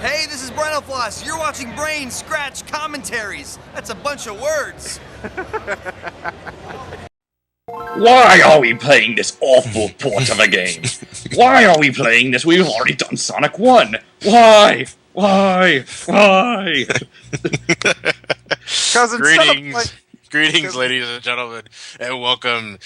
Hey, this is Brentalfloss. You're watching Brain Scratch Commentaries. That's a bunch of words. Why are we playing this awful port of a game? Why are we playing this? We've already done Sonic 1. Why? Greetings, ladies and gentlemen, and welcome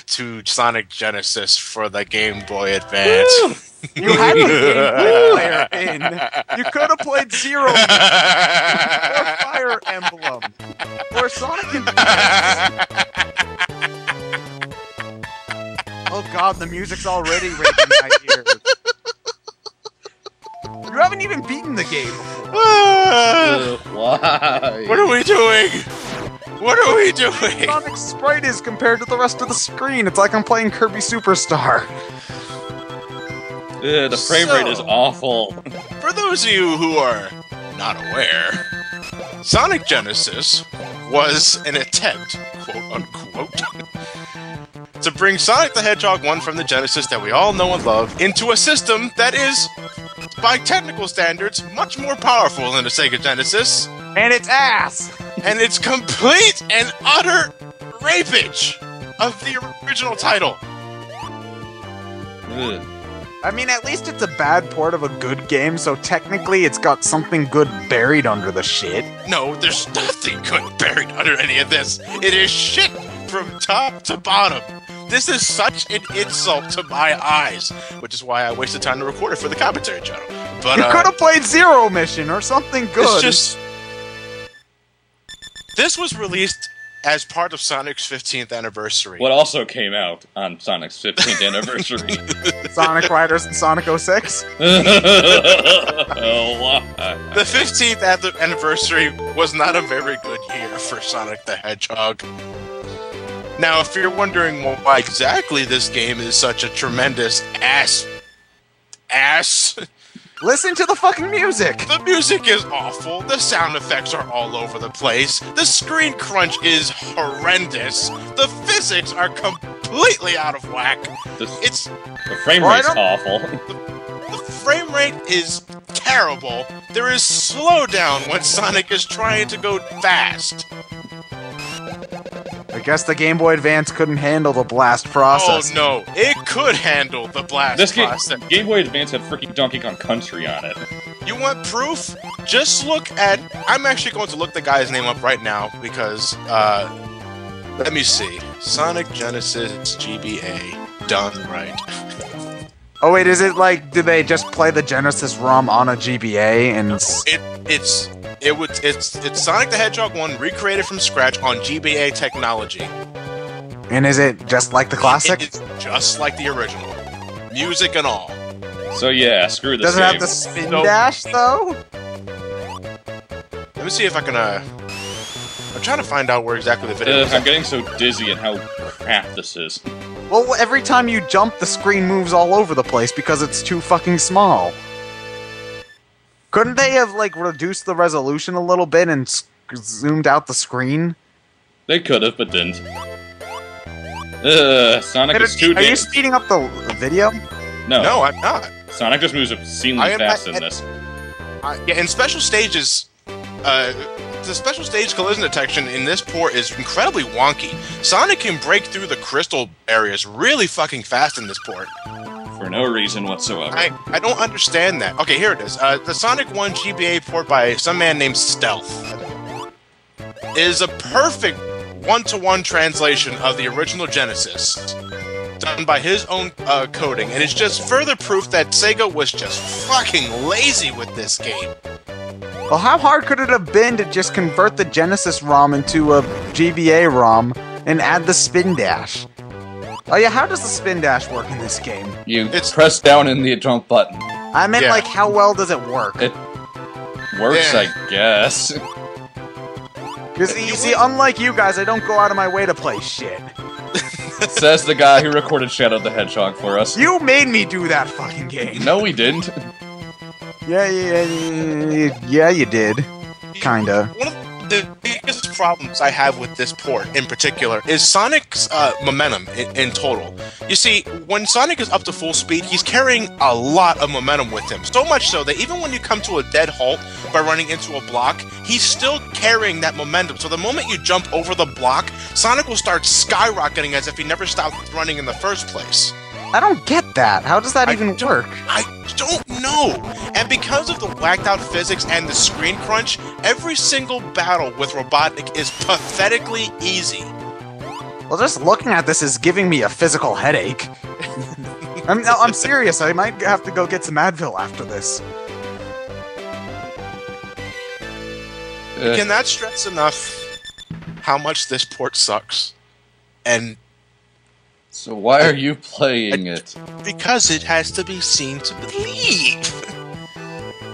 to Sonic Genesis for the Game Boy Advance. Woo! You had the Game Boy player in. You could have played Zero or Fire Emblem or Sonic Advance. Oh god, the music's already ringing in my ears. You haven't even beaten the game before. Why? What are we doing? What are we doing? Sonic's sprite is compared to the rest of the screen. It's like I'm playing Kirby Superstar. The frame rate is awful. For those of you who are not aware, Sonic Genesis was an attempt, quote-unquote, to bring Sonic the Hedgehog 1 from the Genesis that we all know and love into a system that is, by technical standards, much more powerful than the Sega Genesis. And it's ass! And it's complete and utter rapage of the original title. Ugh. I mean, at least it's a bad port of a good game, so technically it's got something good buried under the shit. No, there's nothing good buried under any of this. It is shit from top to bottom. This is such an insult to my eyes, which is why I wasted time to record it for the commentary channel. But you could have played Zero Mission or something good. It's just... This was released as part of Sonic's 15th anniversary. What also came out on Sonic's 15th anniversary? Sonic Riders and Sonic 06? Why? The 15th anniversary was not a very good year for Sonic the Hedgehog. Now, if you're wondering why exactly this game is such a tremendous ass... Listen to the fucking music! The music is awful, the sound effects are all over the place, the screen crunch is horrendous, the physics are completely out of whack. The frame rate's awful. The frame rate is terrible. There is slowdown when Sonic is trying to go fast. I guess the Game Boy Advance couldn't handle the blast process. Oh no, it could handle the blast process. Game Boy Advance had freaking Donkey Kong Country on it. You want proof? Just look at... I'm actually going to look the guy's name up right now, because, let me see. Sonic Genesis GBA. Done right. Oh wait, is it like, do they just play the Genesis ROM on a GBA and... It's Sonic the Hedgehog 1 recreated from scratch on GBA technology. And is it just like the classic? It's just like the original. Music and all. So yeah, screw this Does it game. have the spin dash, though? Let me see if I can, I'm trying to find out where exactly the video is. I'm getting so dizzy at how crap this is. Well, every time you jump, the screen moves all over the place because it's too fucking small. Couldn't they have, like, reduced the resolution a little bit and zoomed out the screen? They could have, but didn't. Sonic is too... Are you speeding up the video? No. No, I'm not. Sonic just moves obscenely fast in this. Yeah, in special stages, the special stage collision detection in this port is incredibly wonky. Sonic can break through the crystal areas really fucking fast in this port. For no reason whatsoever. I don't understand that. Okay, here it is. The Sonic 1 GBA port by some man named Stealth is a perfect one-to-one translation of the original Genesis, done by his own coding, and it's just further proof that Sega was just fucking lazy with this game. Well, how hard could it have been to just convert the Genesis ROM into a GBA ROM and add the spin dash? Oh yeah, how does the spin dash work in this game? You press down in the jump button. I meant, like, how well does it work? It works, I guess. Because, you see, unlike you guys, I don't go out of my way to play shit. Says the guy who recorded Shadow the Hedgehog for us. You made me do that fucking game. No, we didn't. Yeah, you did. Kinda. One of the biggest biggest problems I have with this port in particular is Sonic's momentum in total. You see, when Sonic is up to full speed, he's carrying a lot of momentum with him. So much so that even when you come to a dead halt by running into a block, he's still carrying that momentum. So the moment you jump over the block, Sonic will start skyrocketing as if he never stopped running in the first place. I don't get that. How does that even work? I don't know. And because of the whacked out physics and the screen crunch, every single battle with Robotnik is pathetically easy. Well, just looking at this is giving me a physical headache. I'm serious. I might have to go get some Advil after this. Cannot stress enough how much this port sucks. And So why are you playing it? because it has to be seen to believe.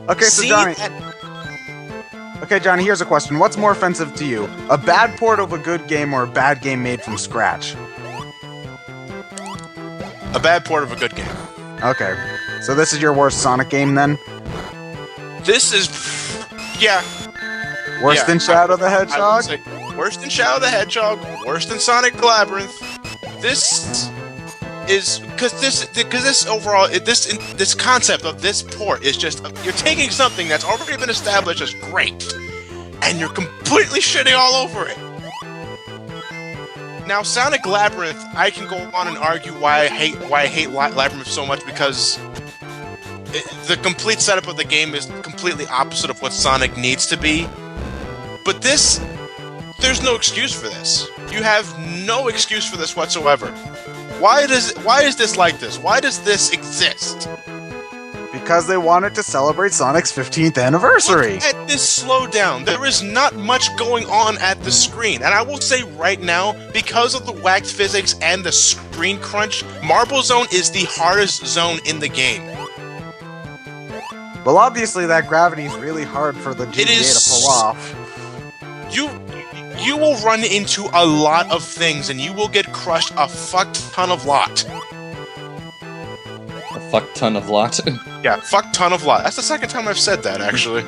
Okay, so See? Johnny. Okay, Johnny, here's a question. What's more offensive to you? A bad port of a good game or a bad game made from scratch? A bad port of a good game. Okay. So this is your worst Sonic game then? This is, yeah. Worse Yeah, than Shadow the I would Hedgehog? say worse than Shadow the Hedgehog. Worse than Sonic Labyrinth. This is this overall this concept of this port is just you're taking something that's already been established as great, and you're completely shitting all over it. Now, Sonic Labyrinth, I can go on and argue why I hate Labyrinth so much because the complete setup of the game is completely opposite of what Sonic needs to be. But this, there's no excuse for this. You have no excuse for this whatsoever. Why is this like this? Why does this exist? Because they wanted to celebrate Sonic's 15th anniversary. Look at this slowdown. There is not much going on at the screen. And I will say right now, because of the whacked physics and the screen crunch, Marble Zone is the hardest zone in the game. Well, obviously that gravity is really hard for the GBA to pull off. You will run into a lot of things, and you will get crushed a fuck ton of lot. A fuck ton of lot. Yeah, fuck ton of lot. That's the second time I've said that, actually.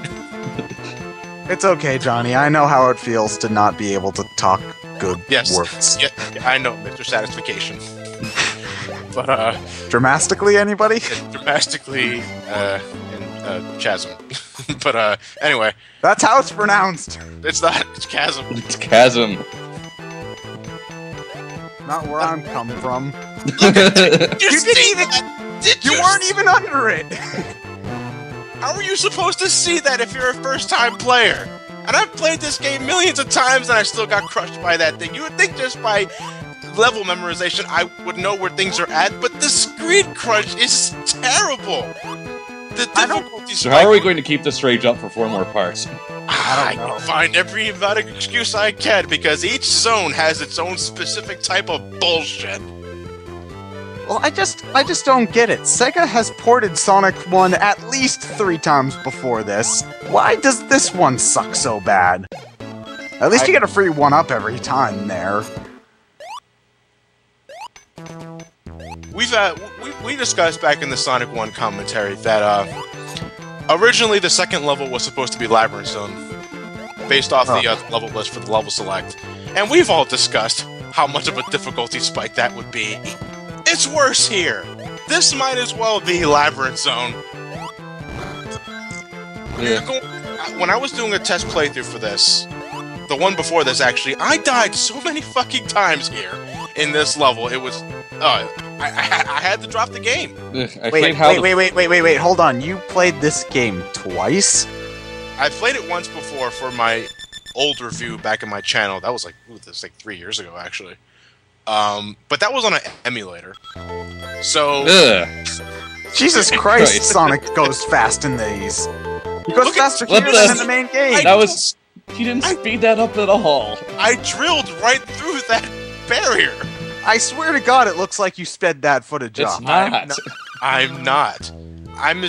It's okay, Johnny. I know how it feels to not be able to talk good Yes. words. Yeah, I know, Mr. Satisfaction. But, Dramatically, anybody? dramatically, chasm. But, anyway, That's how it's pronounced. it's not, it's chasm. It's chasm. Not where I'm coming from. You didn't see even- that? Did You weren't even under it. How are you supposed to see that if you're a first-time player? And I've played this game millions of times and I still got crushed by that thing. You would think just by level memorization I would know where things are at, but the screen crunch is terrible. The difficulty So how are we going to keep this rage up for 4 more parts? I can find every exotic excuse I can because each zone has its own specific type of bullshit. Well, I just don't get it. Sega has ported Sonic 1 at least 3 times before this. Why does this one suck so bad? At least you get a free 1-up every time there. We discussed back in the Sonic 1 commentary that originally the second level was supposed to be Labyrinth Zone, based off the level list for the level select, and we've all discussed how much of a difficulty spike that would be. It's worse here. This might as well be Labyrinth Zone. Yeah. When I was doing a test playthrough for this, the one before this actually, I died so many fucking times here in this level. It was, I had to drop the game. Wait, hold on. You played this game twice? I played it once before for my old review back in my channel. That was like, this like 3 years ago actually. But that was on an emulator. So, Ugh. Jesus Christ, Sonic goes fast in these. He goes faster here what than the- in the main game. That was... He didn't speed that up at all. I drilled right through that barrier. I swear to God, it looks like you sped that footage It's up. not. I'm not. I'm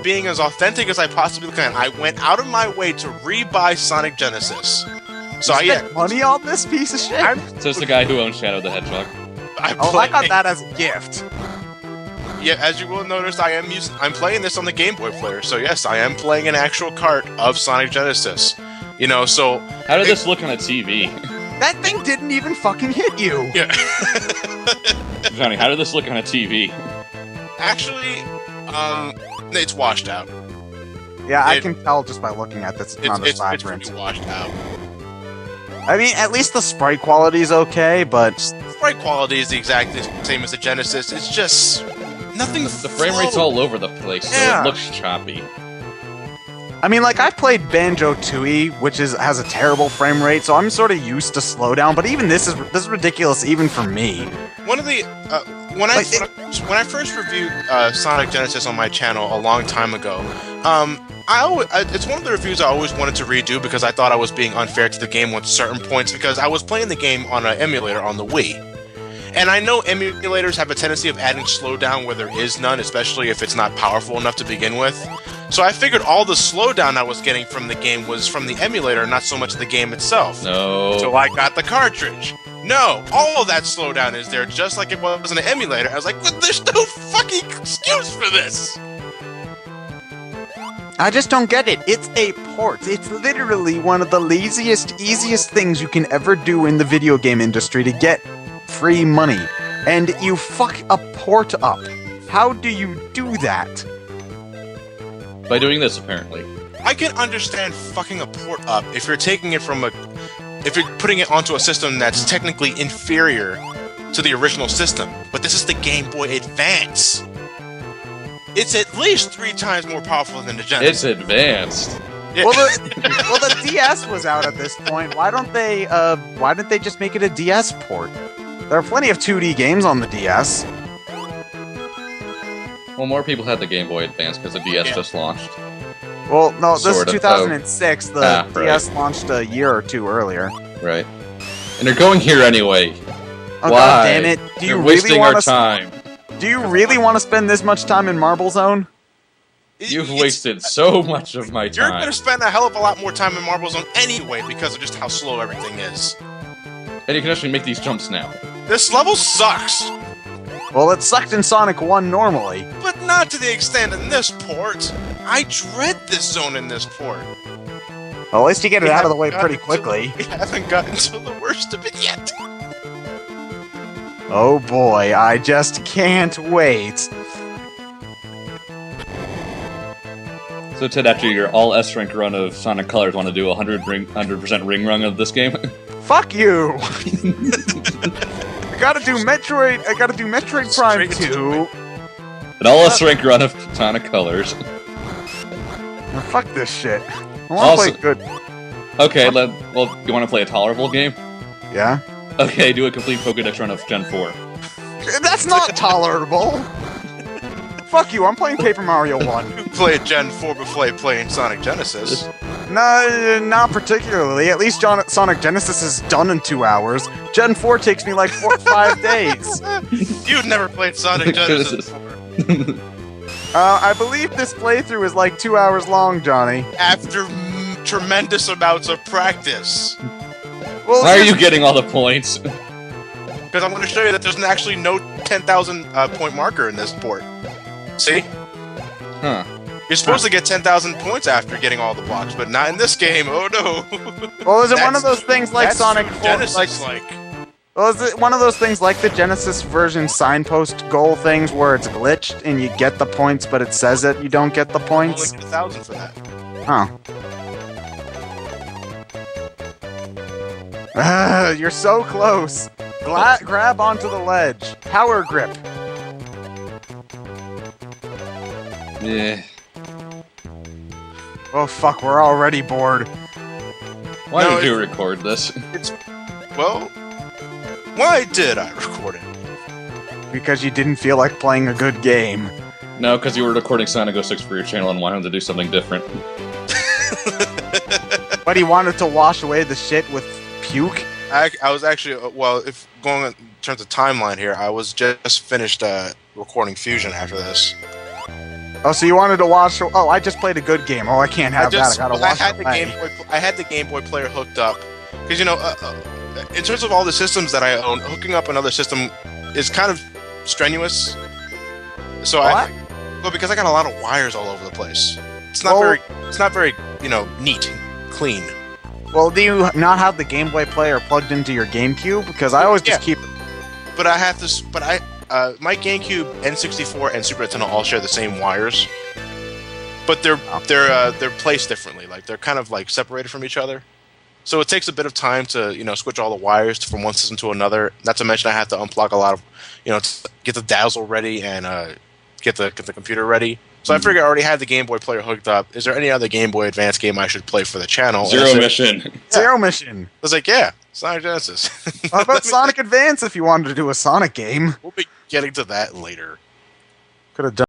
being as authentic as I possibly can. I went out of my way to rebuy Sonic Genesis. So You spent money on this piece of shit? So it's the guy who owns Shadow the Hedgehog. I got that as a gift. Yeah, as you will notice, I'm playing this on the Game Boy player. So yes, I am playing an actual cart of Sonic Genesis. You know, so How did this look on a TV? That thing didn't even fucking hit you. yeah. Johnny, how did this look on a TV? Actually, it's washed out. Yeah, I can tell just by looking at this. It's not as It's vibrant. pretty washed out. I mean, at least the sprite quality is okay, but Sprite quality is the exact same as the Genesis. It's just nothing. The frame rate's all over the place, so Yeah. it looks choppy. I mean, like I played Banjo-Tooie, which has a terrible frame rate, so I'm sort of used to slowdown. But even this is ridiculous, even for me. One of the when I first reviewed Sonic Genesis on my channel a long time ago, it's one of the reviews I always wanted to redo because I thought I was being unfair to the game with certain points because I was playing the game on an emulator on the Wii. And I know emulators have a tendency of adding slowdown where there is none, especially if it's not powerful enough to begin with. So I figured all the slowdown I was getting from the game was from the emulator, not so much the game itself. No. So I got the cartridge. No, all of that slowdown is there just like it was in an emulator. I was like, but there's no fucking excuse for this! I just don't get it. It's a port. It's literally one of the laziest, easiest things you can ever do in the video game industry to get free money. And you fuck a port up. How do you do that? By doing this, apparently. I can understand fucking a port up if you're taking it from if you're putting it onto a system that's technically inferior to the original system. But this is the Game Boy Advance. It's at least 3 times more powerful than the Genesis. It's advanced. Yeah. Well, the DS was out at this point. Why didn't they just make it a DS port? There are plenty of 2D games on the DS. Well, more people had the Game Boy Advance because the DS just launched. Well, no, this is Sort of. 2006. The Ah, right. DS launched a year or two earlier. Right. And they're going here anyway. Oh Why? god damn it! Do you You're really wasting want our to? time. Do you really want to spend this much time in Marble Zone? You've wasted so much of my You're time. gonna spend a hell of a lot more time in Marble Zone anyway because of just how slow everything is. And you can actually make these jumps now. This level sucks, Well, it sucked in Sonic 1 normally. but not to the extent in this port. I dread this zone in this port. Well, at least you get it We out of the haven't way gotten pretty quickly. We haven't gotten to the worst of it yet. Oh boy, I just can't wait. So Ted, after your all S rank run of Sonic Colors, want to do a 100% ring run of this game? Fuck you! I gotta do Metroid. I gotta do Metroid Prime Straight 2. An all S rank run of Sonic Colors. Oh, fuck this shit. I wanna Also- play good. Okay, well, you want to play a tolerable game? Yeah? Okay, do a complete Pokédex run of Gen 4. That's not tolerable! Fuck you, I'm playing Paper Mario 1. You played Gen 4 before playing Sonic Genesis. No, not particularly. At least Sonic Genesis is done in 2 hours. Gen 4 takes me like 4 or 5 days. You've never played Sonic Genesis before. I believe this playthrough is like 2 hours long, Johnny. After tremendous amounts of practice. Well, Why are you getting all the points? Because I'm going to show you that there's actually no 10,000 point marker in this port. See? Huh. You're supposed to get 10,000 points after getting all the blocks, but not in this game. Oh no! Well, is it one That's- of those things like That's Sonic true 4? Genesis Like, like. well, is it one of those things like the Genesis version signpost goal things where it's glitched and you get the points, but it says that you don't get the Only points? get 1,000 for that. Oh. Ah, you're so close. Grab onto the ledge. Power grip. Yeah. Oh fuck, we're already bored. Why No, did you record this? Well, why did I record it? Because you didn't feel like playing a good game. No, because you were recording Sonic 06 for your channel and wanted to do something different. But he wanted to wash away the shit with puke. I was actually, well, if going in terms of timeline here, I was just finished recording Fusion after this. Oh, so you wanted to watch? Oh, I just played a good game. Oh, I can't have that. I gotta watch had it. the Game Boy. I had the Game Boy player hooked up because in terms of all the systems that I own, hooking up another system is kind of strenuous. So What? well, because I got a lot of wires all over the place. It's not very, neat, clean. Well, do you not have the Game Boy player plugged into your GameCube? Because I always just keep. But I have to. But my GameCube, N64, and Super Nintendo all share the same wires. But they're placed differently. Like they're kind of like separated from each other. So it takes a bit of time to switch all the wires from one system to another. Not to mention I have to unplug a lot of to get the dazzle ready and get the computer ready. So I figured I already had the Game Boy player hooked up. Is there any other Game Boy Advance game I should play for the channel? Zero Mission. Zero Mission. I was like, yeah, Sonic Genesis. How about Sonic Advance if you wanted to do a Sonic game? We'll be getting to that later. Could have done.